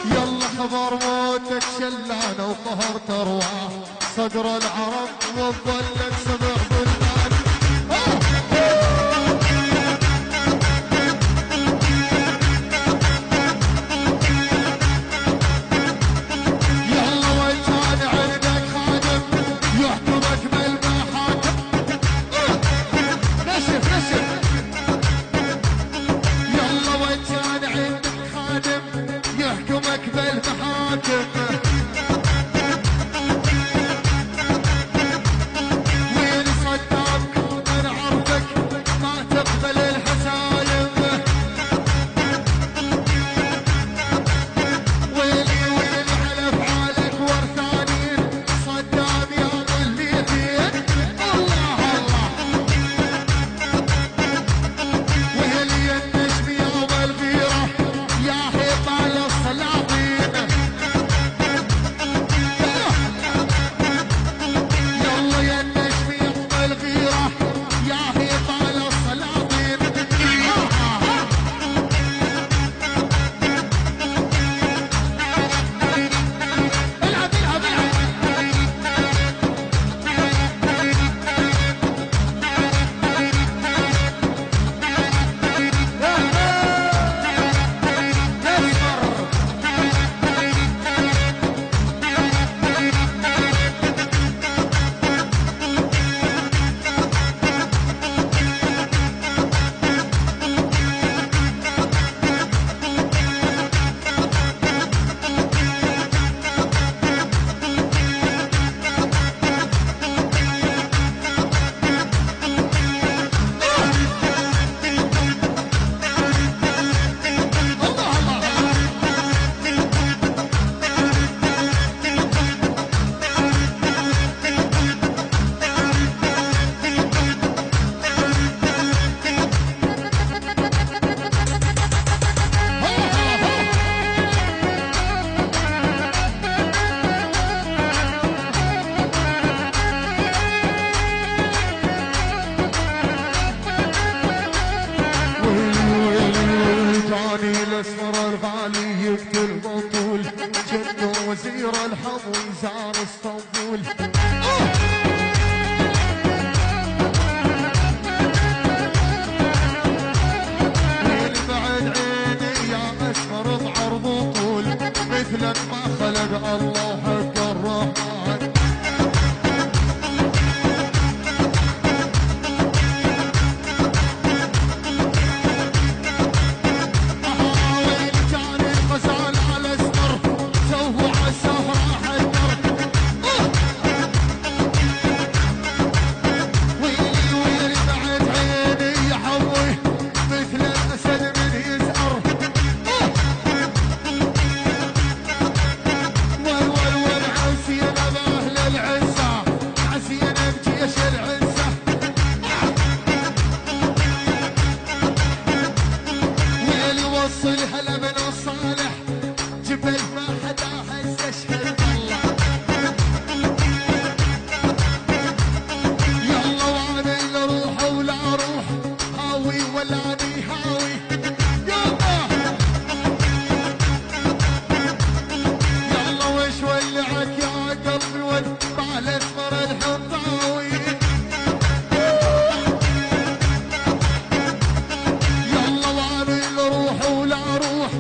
يلا خبر موتك شلانه وقهرت ارواح صدر العرب وظلت سبع بلدان. يلا وكان عندك خادم يحكمك بالمحاكم. نشف نشف. يلا وكان عندك خادم يحكمك بالمحاكم. وين صدامك من عرضك ما تقبل الحسايم. ويلي ويلي على افعالك ورثانين صدام يا ظليتين. الله الله. ويلي النجم يوم الغيره يا حيطان السلاطين. يلا يا النجم يوم الغيره يا حيطان السلاطين. العب العب العب. الاسمر الغالي يقتل بطول جنه وزير الحظ وزار اسطنبول. وين بعد عيني يا اسمر بعرض طول مثلك ما خلق الله حق الرحمن. وصل هلا من الصالح جبل ما حدا هز اشهد الله. يلا وانا اللي اروح ولا اروح هاوي ولا اني هاوي. يلا يلا وش ولعك يا قلبي والبع الاسمر الحطاوي. يلا وانا اللي اروح ولا اروح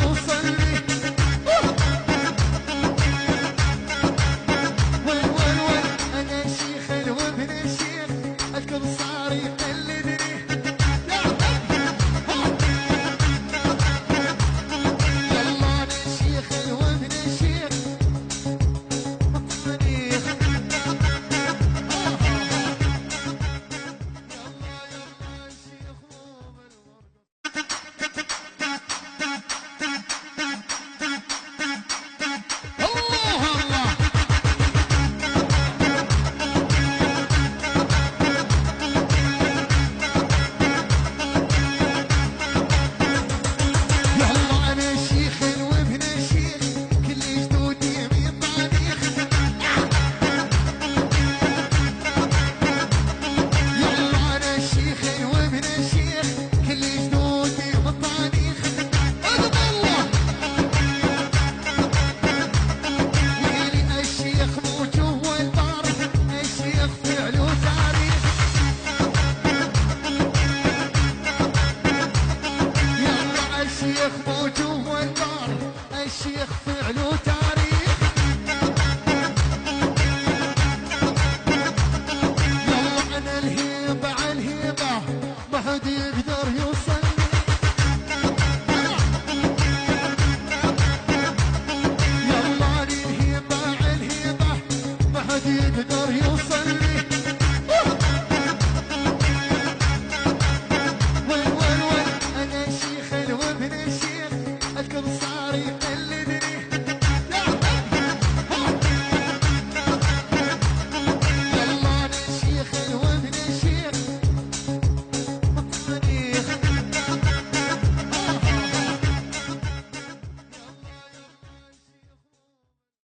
يوصل لي. وين انا الشيخ وابن الشيخ الكل صار يقلدني. يلا انا الشيخ وابن الشيخ الطريق. الشيخ فعلو